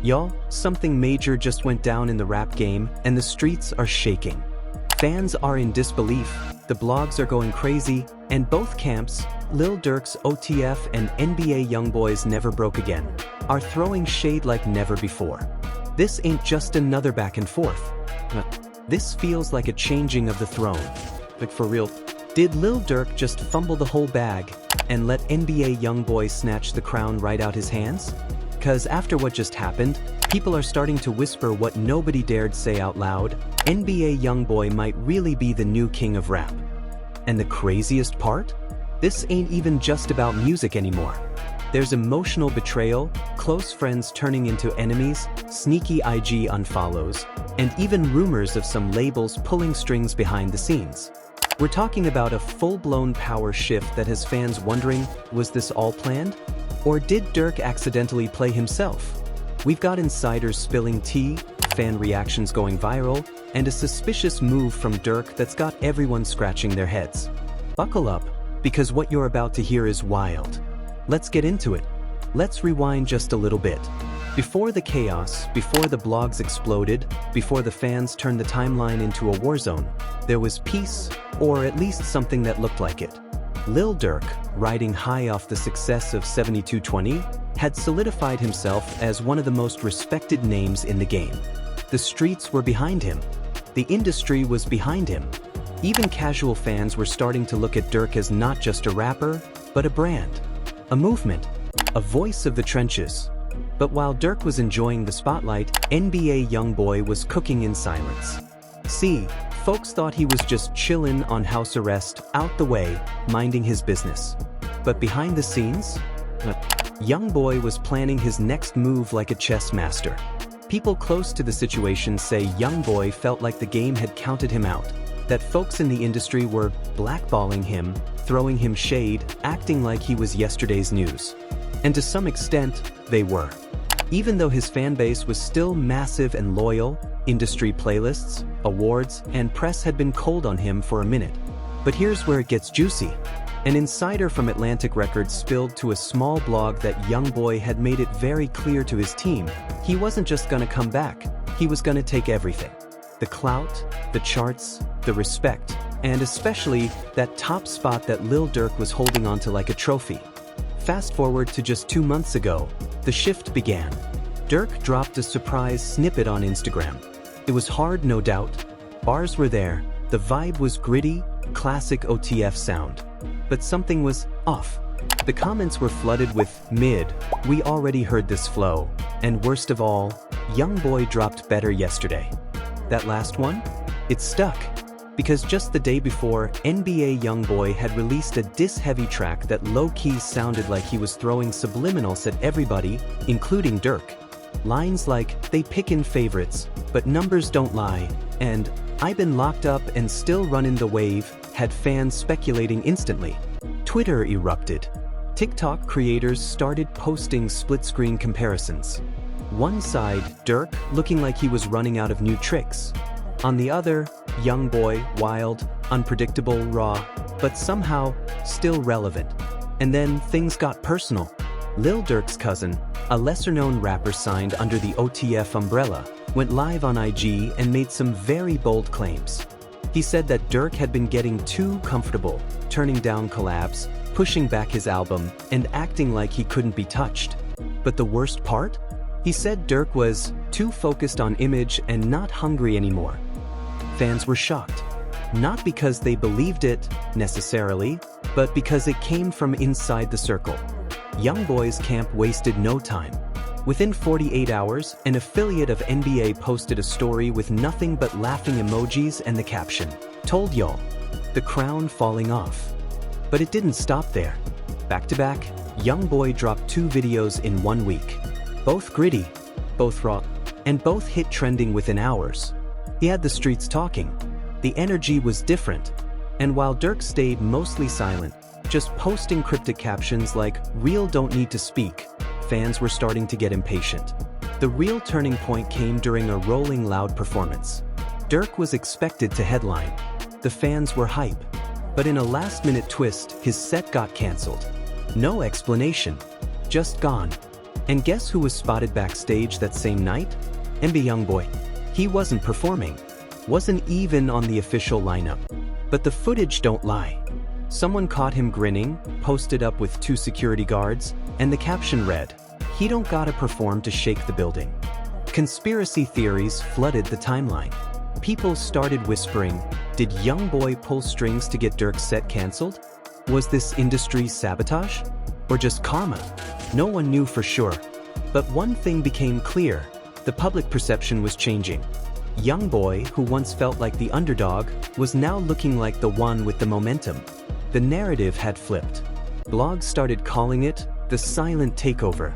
Y'all, something major just went down in the rap game and the streets are shaking. Fans are in disbelief, the blogs are going crazy, and both camps, Lil Durk's OTF and NBA YoungBoy's Never Broke Again, are throwing shade like never before. This ain't just another back and forth. This feels like a changing of the throne. Like for real, did Lil Durk just fumble the whole bag and let NBA YoungBoy snatch the crown right out his hands? Because after what just happened, people are starting to whisper what nobody dared say out loud: NBA YoungBoy might really be the new king of rap. And the craziest part? This ain't even just about music anymore. There's emotional betrayal, close friends turning into enemies, sneaky IG unfollows, and even rumors of some labels pulling strings behind the scenes. We're talking about a full-blown power shift that has fans wondering, was this all planned? Or did Durk accidentally play himself? We've got insiders spilling tea, fan reactions going viral, and a suspicious move from Durk that's got everyone scratching their heads. Buckle up, because what you're about to hear is wild. Let's get into it. Let's rewind just a little bit. Before the chaos, before the blogs exploded, before the fans turned the timeline into a war zone, there was peace, or at least something that looked like it. Lil Durk, riding high off the success of 7220, had solidified himself as one of the most respected names in the game. The streets were behind him. The industry was behind him. Even casual fans were starting to look at Durk as not just a rapper, but a brand, a movement, a voice of the trenches. But while Durk was enjoying the spotlight, NBA YoungBoy was cooking in silence. See, folks thought he was just chillin' on house arrest, out the way, minding his business. But behind the scenes, YoungBoy was planning his next move like a chess master. People close to the situation say YoungBoy felt like the game had counted him out, that folks in the industry were blackballing him, throwing him shade, acting like he was yesterday's news. And to some extent, they were. Even though his fanbase was still massive and loyal, industry playlists, awards, and press had been cold on him for a minute. But here's where it gets juicy. An insider from Atlantic Records spilled to a small blog that YoungBoy had made it very clear to his team he wasn't just gonna come back, he was gonna take everything. The clout, the charts, the respect, and especially that top spot that Lil Durk was holding onto like a trophy. Fast forward to just 2 months ago, the shift began. Durk dropped a surprise snippet on Instagram. It was hard, no doubt. Bars were there, the vibe was gritty, classic OTF sound. But something was off. The comments were flooded with "mid, we already heard this flow," and worst of all, YoungBoy dropped better yesterday. That last one? It stuck. Because just the day before, NBA YoungBoy had released a diss-heavy track that low-key sounded like he was throwing subliminals at everybody, including Durk. Lines like, "They pickin' favorites, but numbers don't lie," and "I been locked up and still runnin' the wave," had fans speculating instantly. Twitter erupted. TikTok creators started posting split-screen comparisons. One side, Durk, looking like he was running out of new tricks. On the other, YoungBoy, wild, unpredictable, raw, but somehow still relevant. And then things got personal. Lil Durk's cousin, a lesser-known rapper signed under the OTF umbrella, went live on IG and made some very bold claims. He said that Durk had been getting too comfortable, turning down collabs, pushing back his album, and acting like he couldn't be touched. But the worst part? He said Durk was too focused on image and not hungry anymore. Fans were shocked. Not because they believed it, necessarily, but because it came from inside the circle. YoungBoy's camp wasted no time. Within 48 hours, an affiliate of NBA posted a story with nothing but laughing emojis and the caption, "Told y'all, the crown falling off." But it didn't stop there. Back to back, YoungBoy dropped 2 videos in 1 week. Both gritty, both raw, and both hit trending within hours. He had the streets talking. The energy was different. And while Durk stayed mostly silent, just posting cryptic captions like, "Real don't need to speak," fans were starting to get impatient. The real turning point came during a Rolling Loud performance. Durk was expected to headline. The fans were hype. But in a last-minute twist, his set got cancelled. No explanation. Just gone. And guess who was spotted backstage that same night? NBA YoungBoy. He wasn't performing. Wasn't even on the official lineup. But the footage don't lie. Someone caught him grinning, posted up with 2 security guards, and the caption read, "He don't gotta perform to shake the building." Conspiracy theories flooded the timeline. People started whispering, did YoungBoy pull strings to get Durk's set cancelled? Was this industry sabotage? Or just karma? No one knew for sure. But one thing became clear, the public perception was changing. YoungBoy, who once felt like the underdog, was now looking like the one with the momentum. The narrative had flipped. Blogs started calling it the silent takeover.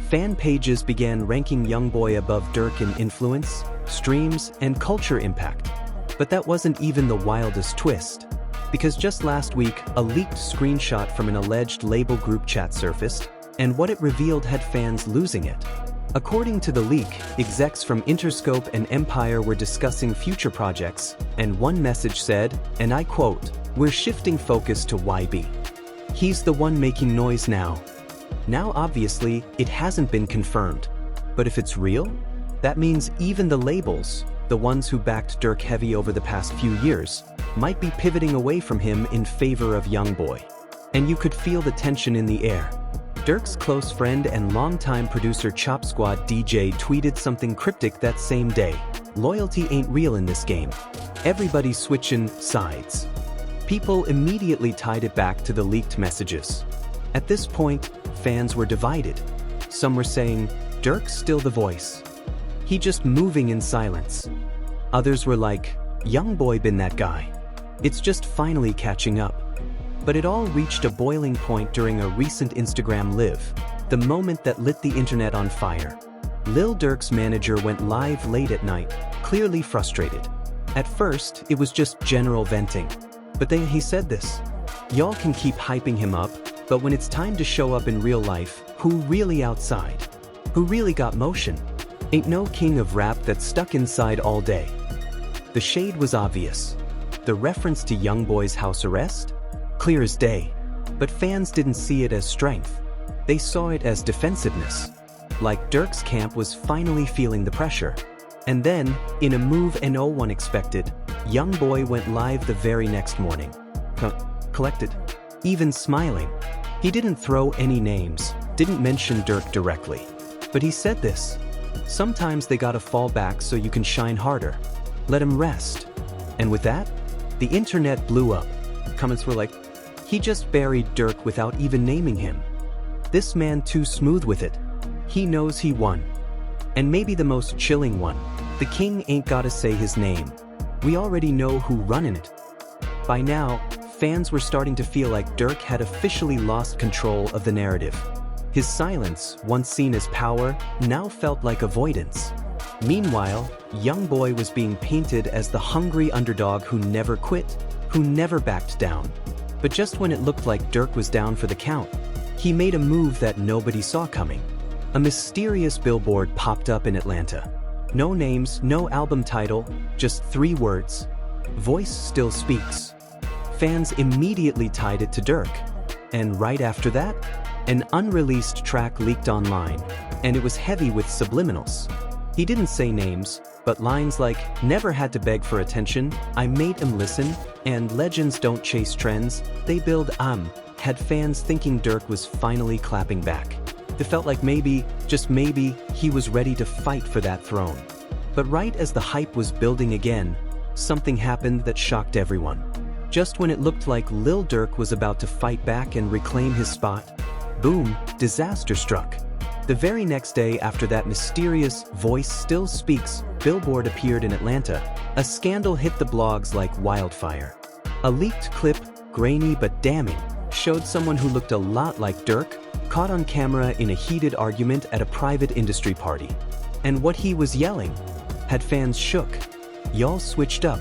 Fan pages began ranking YoungBoy above Durk in influence, streams, and culture impact. But that wasn't even the wildest twist. Because just last week, a leaked screenshot from an alleged label group chat surfaced, and what it revealed had fans losing it. According to the leak, execs from Interscope and Empire were discussing future projects, and one message said, and I quote, "We're shifting focus to YB. He's the one making noise now." Now obviously, it hasn't been confirmed. But if it's real, that means even the labels, the ones who backed Durk heavy over the past few years, might be pivoting away from him in favor of YoungBoy. And you could feel the tension in the air. Durk's close friend and longtime producer Chop Squad DJ tweeted something cryptic that same day. Loyalty ain't real in this game. Everybody's switching sides. People immediately tied it back to the leaked messages. At this point, fans were divided. Some were saying, Durk's still the voice. He just moving in silence. Others were like, YoungBoy been that guy. It's just finally catching up. But it all reached a boiling point during a recent Instagram Live, the moment that lit the internet on fire. Lil Durk's manager went live late at night, clearly frustrated. At first, it was just general venting. But then he said this, "Y'all can keep hyping him up, but when it's time to show up in real life, who really outside? Who really got motion? Ain't no king of rap that's stuck inside all day." The shade was obvious. The reference to YoungBoy's house arrest? Clear as day. But fans didn't see it as strength. They saw it as defensiveness. Like Durk's camp was finally feeling the pressure. And then, in a move no one expected, YoungBoy went live the very next morning. Collected. Even smiling. He didn't throw any names, didn't mention Durk directly. But he said this, "Sometimes they gotta fall back so you can shine harder. Let him rest." And with that, the internet blew up. Comments were like, he just buried Durk without even naming him. This man too smooth with it. He knows he won. And maybe the most chilling one, the king ain't gotta say his name. We already know who running it. By now, fans were starting to feel like Durk had officially lost control of the narrative. His silence, once seen as power, now felt like avoidance. Meanwhile, YoungBoy was being painted as the hungry underdog who never quit, who never backed down. But just when it looked like Durk was down for the count, he made a move that nobody saw coming. A mysterious billboard popped up in Atlanta. No names, no album title, just 3 words. Voice still speaks. Fans immediately tied it to Durk. And right after that, an unreleased track leaked online, and it was heavy with subliminals. He didn't say names, but lines like, "Never had to beg for attention, I made him listen," and "Legends don't chase trends, they build had fans thinking Durk was finally clapping back. It felt like maybe, just maybe, he was ready to fight for that throne. But right as the hype was building again, something happened that shocked everyone. Just when it looked like Lil Durk was about to fight back and reclaim his spot, boom, disaster struck. The very next day after that mysterious "Voice Still Speaks" billboard appeared in Atlanta, a scandal hit the blogs like wildfire. A leaked clip, grainy but damning, showed someone who looked a lot like Durk, caught on camera in a heated argument at a private industry party. And what he was yelling had fans shook. "Y'all switched up.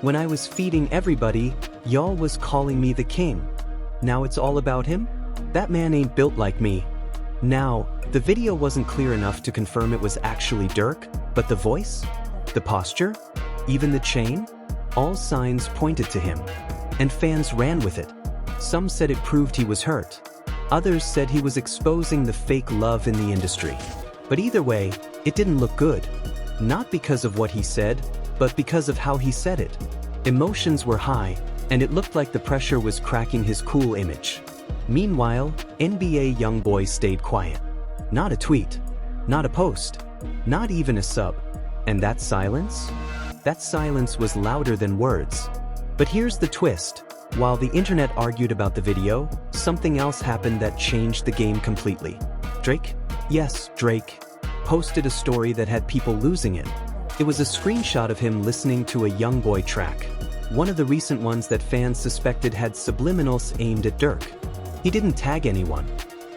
When I was feeding everybody, y'all was calling me the king. Now it's all about him? That man ain't built like me." Now, the video wasn't clear enough to confirm it was actually Durk, but the voice, the posture, even the chain, all signs pointed to him. And fans ran with it. Some said it proved he was hurt. Others said he was exposing the fake love in the industry. But either way, it didn't look good. Not because of what he said, but because of how he said it. Emotions were high, and it looked like the pressure was cracking his cool image. Meanwhile, NBA YoungBoy stayed quiet. Not a tweet. Not a post. Not even a sub. And that silence? That silence was louder than words. But here's the twist. While the internet argued about the video, something else happened that changed the game completely. Drake? Yes, Drake posted a story that had people losing it. It was a screenshot of him listening to a YoungBoy track. One of the recent ones that fans suspected had subliminals aimed at Durk. He didn't tag anyone.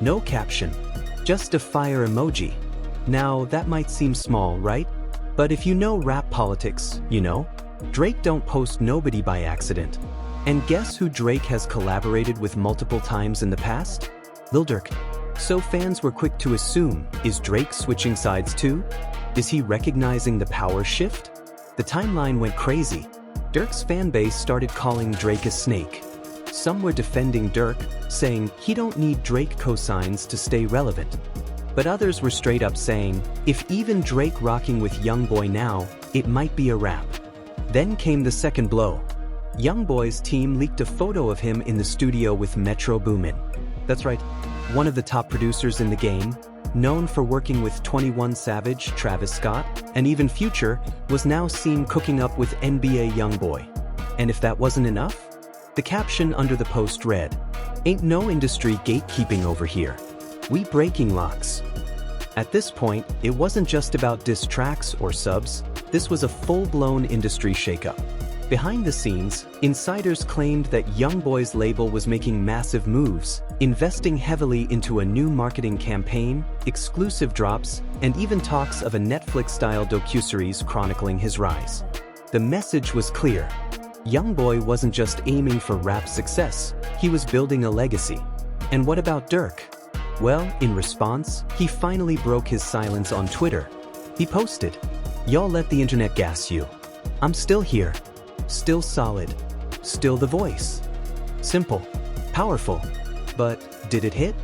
No caption. Just a fire emoji. Now, that might seem small, right? But if you know rap politics, you know, Drake don't post nobody by accident. And guess who Drake has collaborated with multiple times in the past? Lil Durk. So fans were quick to assume, is Drake switching sides too? Is he recognizing the power shift? The timeline went crazy. Durk's fanbase started calling Drake a snake. Some were defending Durk, saying he don't need Drake cosigns to stay relevant. But others were straight up saying, if even Drake rocking with YoungBoy now, it might be a wrap. Then came the second blow. YoungBoy's team leaked a photo of him in the studio with Metro Boomin. That's right, one of the top producers in the game, known for working with 21 Savage, Travis Scott, and even Future, was now seen cooking up with NBA YoungBoy. And if that wasn't enough, the caption under the post read, "Ain't no industry gatekeeping over here. We breaking locks." At this point, it wasn't just about diss tracks or subs, this was a full-blown industry shakeup. Behind the scenes, insiders claimed that YoungBoy's label was making massive moves, investing heavily into a new marketing campaign, exclusive drops, and even talks of a Netflix-style docuseries chronicling his rise. The message was clear. YoungBoy wasn't just aiming for rap success, he was building a legacy. And what about Durk? Well, in response, he finally broke his silence on Twitter. He posted, "Y'all let the internet gas you. I'm still here. Still solid. Still the voice." Simple. Powerful. But did it hit?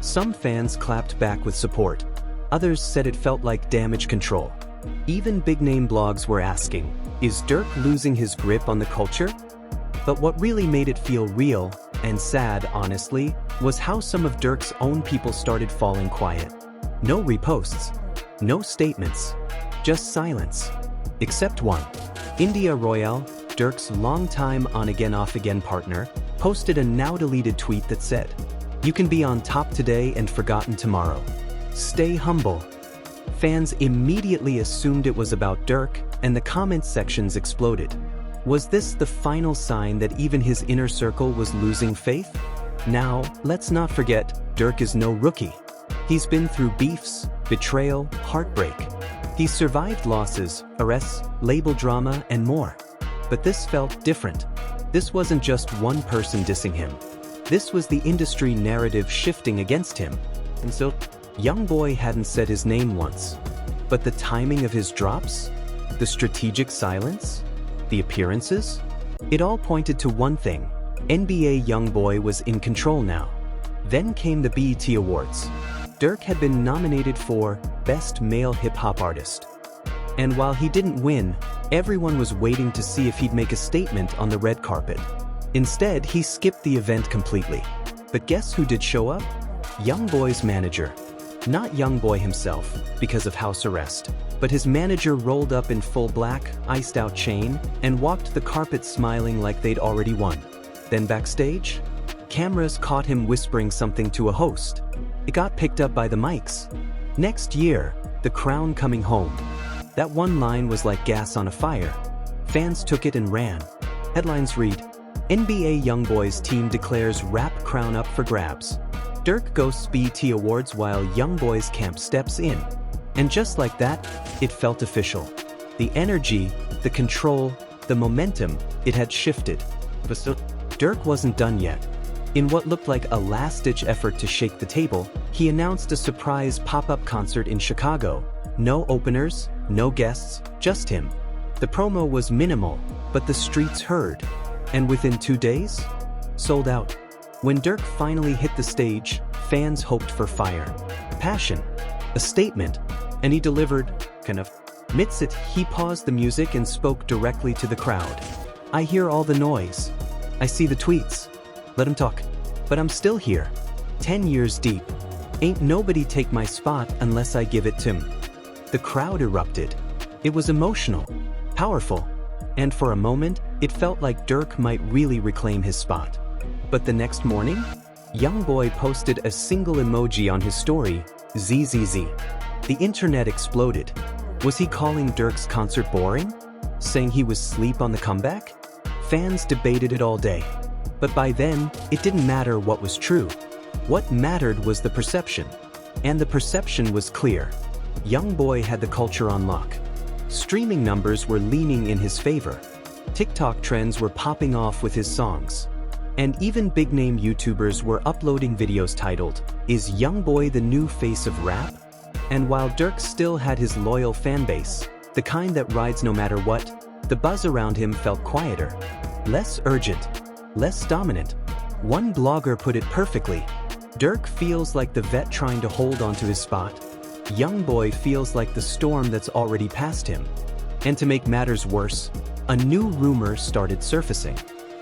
Some fans clapped back with support. Others said it felt like damage control. Even big-name blogs were asking, is Durk losing his grip on the culture? But what really made it feel real, and sad honestly, was how some of Durk's own people started falling quiet. No reposts. No statements. Just silence. Except one. India Royale, Durk's longtime on-again off-again partner, posted a now-deleted tweet that said, "You can be on top today and forgotten tomorrow. Stay humble." Fans immediately assumed it was about Durk, and the comment sections exploded. Was this the final sign that even his inner circle was losing faith? Now, let's not forget, Durk is no rookie. He's been through beefs, betrayal, heartbreak. He's survived losses, arrests, label drama, and more. But this felt different. This wasn't just one person dissing him. This was the industry narrative shifting against him. And so, YoungBoy hadn't said his name once. But the timing of his drops? The strategic silence? The appearances? It all pointed to one thing. NBA YoungBoy was in control now. Then came the BET Awards. Durk had been nominated for Best Male Hip Hop Artist. And while he didn't win, everyone was waiting to see if he'd make a statement on the red carpet. Instead, he skipped the event completely. But guess who did show up? YoungBoy's manager. Not YoungBoy himself, because of house arrest, but his manager rolled up in full black, iced-out chain, and walked the carpet smiling like they'd already won. Then backstage, cameras caught him whispering something to a host. It got picked up by the mics. "Next year, the crown coming home." That one line was like gas on a fire. Fans took it and ran. Headlines read, "NBA YoungBoy's team declares rap crown up for grabs. Durk ghosts BET Awards while YoungBoy's camp steps in." And just like that, it felt official. The energy, the control, the momentum, it had shifted. But still, Durk wasn't done yet. In what looked like a last-ditch effort to shake the table, he announced a surprise pop-up concert in Chicago. No openers, no guests, just him. The promo was minimal, but the streets heard. And within 2 days, sold out. When Durk finally hit the stage, fans hoped for fire, passion, a statement, and he delivered, kind of. Amidst it, he paused the music and spoke directly to the crowd. I hear all the noise. I see the tweets. Let him talk. But I'm still here. 10 years deep. Ain't nobody take my spot unless I give it to him. The crowd erupted. It was emotional, powerful, and for a moment, it felt like Durk might really reclaim his spot. But the next morning, YoungBoy posted a single emoji on his story, ZZZ. The internet exploded. Was he calling Durk's concert boring? Saying he was asleep on the comeback? Fans debated it all day. But by then, it didn't matter what was true. What mattered was the perception. And the perception was clear. YoungBoy had the culture on lock. Streaming numbers were leaning in his favor. TikTok trends were popping off with his songs. And even big-name YouTubers were uploading videos titled, "Is YoungBoy the new face of rap?" And while Durk still had his loyal fanbase, the kind that rides no matter what, the buzz around him felt quieter, less urgent, less dominant. One blogger put it perfectly. Durk feels like the vet trying to hold onto his spot. YoungBoy feels like the storm that's already passed him. And to make matters worse, a new rumor started surfacing.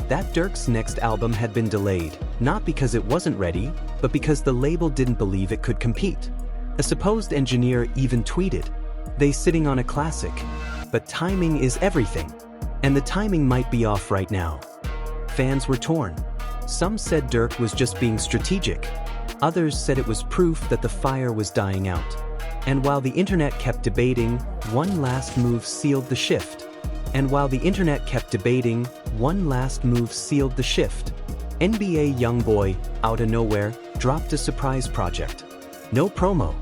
That Durk's next album had been delayed, not because it wasn't ready, but because the label didn't believe it could compete. A supposed engineer even tweeted, "They sitting on a classic, but timing is everything, and the timing might be off right now." Fans were torn. Some said Durk was just being strategic. Others said it was proof that the fire was dying out. And while the internet kept debating, one last move sealed the shift. NBA YoungBoy, out of nowhere, dropped a surprise project. No promo,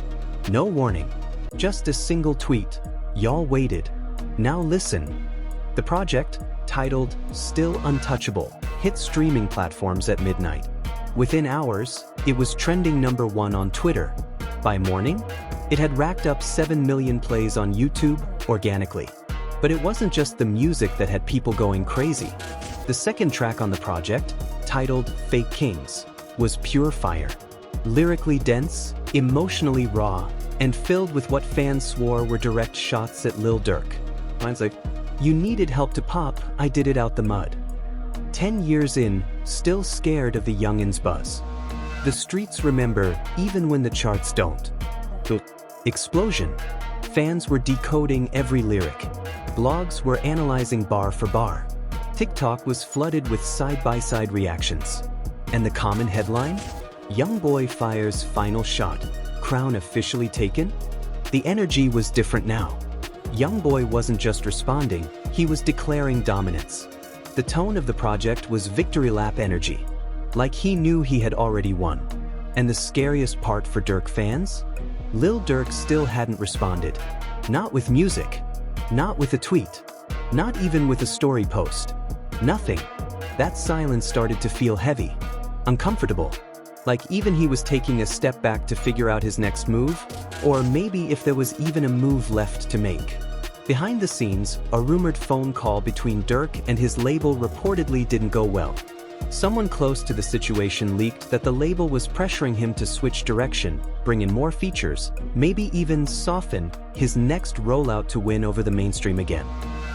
no warning, just a single tweet. Y'all waited. Now listen. The project, titled Still Untouchable, hit streaming platforms at midnight. Within hours, it was trending #1 on Twitter. By morning, it had racked up 7 million plays on YouTube organically. But it wasn't just the music that had people going crazy. The second track on the project, titled Fake Kings, was pure fire. Lyrically dense, emotionally raw, and filled with what fans swore were direct shots at Lil Durk. Lines like, "You needed help to pop, I did it out the mud." 10 years in, still scared of the youngin's buzz. The streets remember, even when the charts don't. The explosion. Fans were decoding every lyric. Blogs were analyzing bar for bar. TikTok was flooded with side-by-side reactions. And the common headline? YoungBoy fires final shot. Crown officially taken? The energy was different now. YoungBoy wasn't just responding, he was declaring dominance. The tone of the project was victory lap energy. Like he knew he had already won. And the scariest part for Durk fans? Lil Durk still hadn't responded. Not with music. Not with a tweet. Not even with a story post. Nothing. That silence started to feel heavy. Uncomfortable. Like even he was taking a step back to figure out his next move, or maybe if there was even a move left to make. Behind the scenes, a rumored phone call between Durk and his label reportedly didn't go well. Someone close to the situation leaked that the label was pressuring him to switch direction, bring in more features, maybe even soften his next rollout to win over the mainstream again.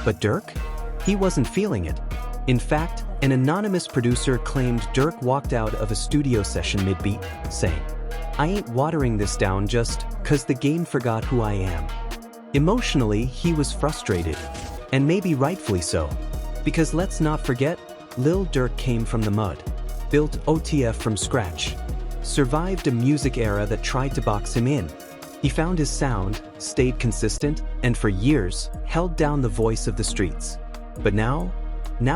But Durk? He wasn't feeling it. In fact, an anonymous producer claimed Durk walked out of a studio session mid-beat, saying, "I ain't watering this down just 'cause the game forgot who I am." Emotionally, he was frustrated, and maybe rightfully so. Because let's not forget, Lil Durk came from the mud, built OTF from scratch, survived a music era that tried to box him in. He found his sound, stayed consistent, and for years, held down the voice of the streets. But now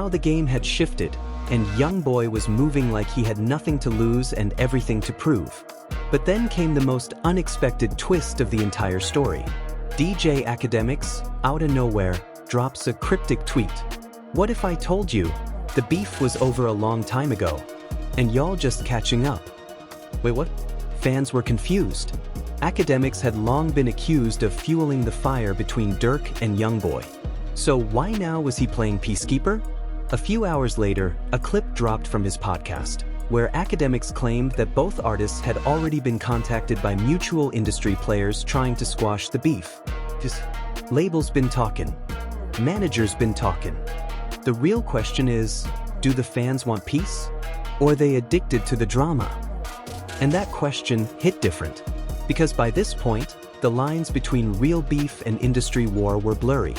the game had shifted, and YoungBoy was moving like he had nothing to lose and everything to prove. But then came the most unexpected twist of the entire story. DJ Academics, out of nowhere, drops a cryptic tweet. "What if I told you the beef was over a long time ago, and y'all just catching up?" Wait, what? Fans were confused. Academics had long been accused of fueling the fire between Durk and YoungBoy. So why now was he playing peacekeeper? A few hours later, a clip dropped from his podcast. where academics claimed that both artists had already been contacted by mutual industry players trying to squash the beef. Just labels been talking. Managers been talking. The real question is, do the fans want peace? Or are they addicted to the drama? And that question hit different, because by this point, the lines between real beef and industry war were blurry.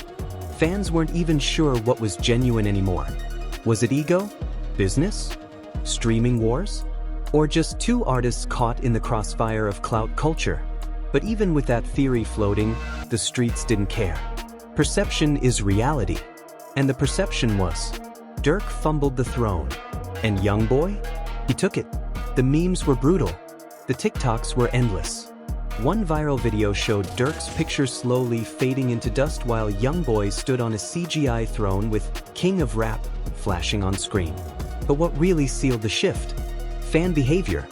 Fans weren't even sure what was genuine anymore. Was it ego? Business? Streaming wars? Or just two artists caught in the crossfire of clout culture? But even with that theory floating, the streets didn't care. Perception is reality. And the perception was, Durk fumbled the throne. And YoungBoy? He took it. The memes were brutal. The TikToks were endless. One viral video showed Durk's picture slowly fading into dust while YoungBoy stood on a CGI throne with King of Rap flashing on screen. But what really sealed the shift? Fan behavior.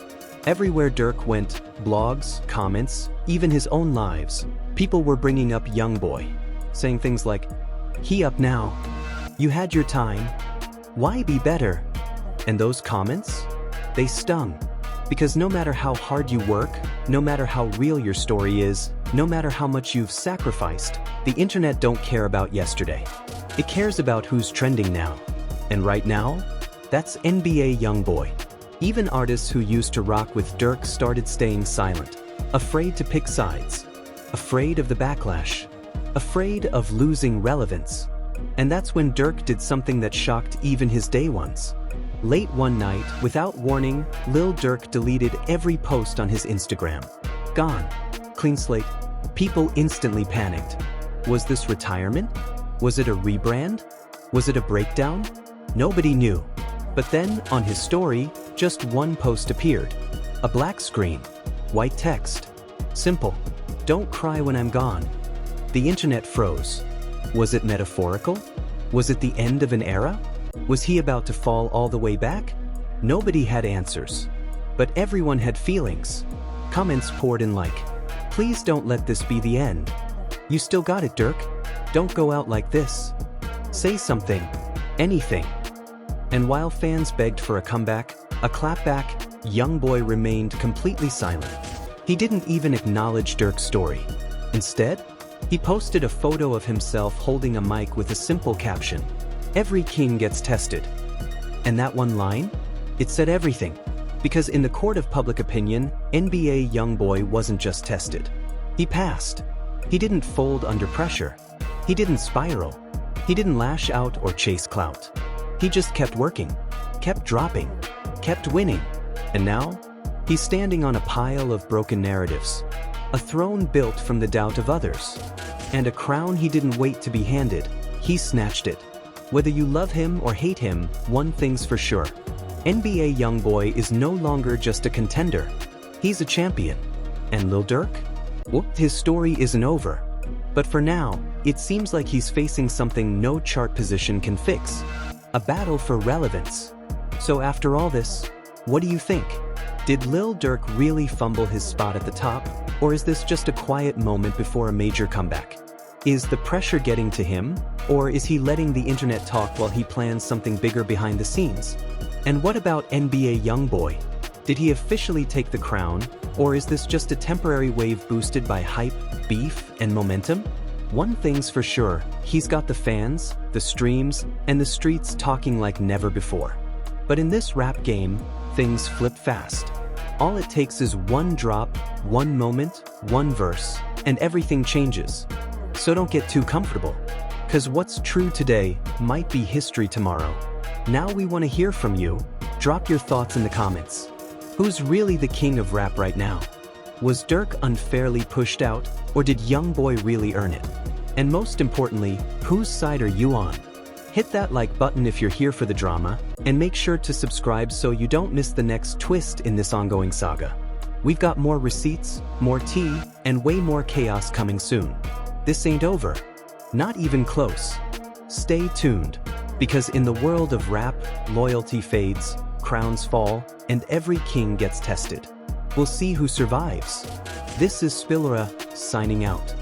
Everywhere Durk went, blogs, comments, even his own lives, people were bringing up YoungBoy, saying things like, "He up now. You had your time. Why be better?" And those comments? They stung. Because no matter how hard you work, no matter how real your story is, no matter how much you've sacrificed, the internet don't care about yesterday. It cares about who's trending now. And right now, that's NBA YoungBoy. Even artists who used to rock with Durk started staying silent, afraid to pick sides, afraid of the backlash, afraid of losing relevance. And that's when Durk did something that shocked even his day ones. Late one night, without warning, Lil Durk deleted every post on his Instagram. Gone. Clean slate. People instantly panicked. Was this retirement? Was it a rebrand? Was it a breakdown? Nobody knew. But then, on his story, just one post appeared. A black screen. White text. Simple. "Don't cry when I'm gone." The internet froze. Was it metaphorical? Was it the end of an era? Was he about to fall all the way back? Nobody had answers. But everyone had feelings. Comments poured in like, "Please don't let this be the end. You still got it, Durk. Don't go out like this. Say something. Anything." And while fans begged for a comeback, a clapback, YoungBoy remained completely silent. He didn't even acknowledge Durk's story. Instead, he posted a photo of himself holding a mic with a simple caption, "Every king gets tested." And that one line? It said everything. Because in the court of public opinion, NBA YoungBoy wasn't just tested. He passed. He didn't fold under pressure. He didn't spiral. He didn't lash out or chase clout. He just kept working, kept dropping, kept winning. And now, he's standing on a pile of broken narratives. A throne built from the doubt of others. And a crown he didn't wait to be handed. He snatched it. Whether you love him or hate him, one thing's for sure. NBA YoungBoy is no longer just a contender. He's a champion. And Lil Durk? Well, his story isn't over. But for now, it seems like he's facing something no chart position can fix. A battle for relevance. So after all this, what do you think? Did Lil Durk really fumble his spot at the top? Or is this just a quiet moment before a major comeback? Is the pressure getting to him? Or is he letting the internet talk while he plans something bigger behind the scenes? And what about NBA YoungBoy? Did he officially take the crown? Or is this just a temporary wave boosted by hype, beef, and momentum? One thing's for sure, he's got the fans, the streams, and the streets talking like never before. But in this rap game, things flip fast. All it takes is one drop, one moment, one verse, and everything changes. So don't get too comfortable. 'Cause what's true today might be history tomorrow. Now we want to hear from you. Drop your thoughts in the comments. Who's really the king of rap right now? Was Durk unfairly pushed out, or did YoungBoy really earn it? And most importantly, whose side are you on? Hit that like button if you're here for the drama, and make sure to subscribe so you don't miss the next twist in this ongoing saga. We've got more receipts, more tea, and way more chaos coming soon. This ain't over. Not even close. Stay tuned, because in the world of rap, loyalty fades, crowns fall, and every king gets tested. We'll see who survives. This is SPILLORA, signing out.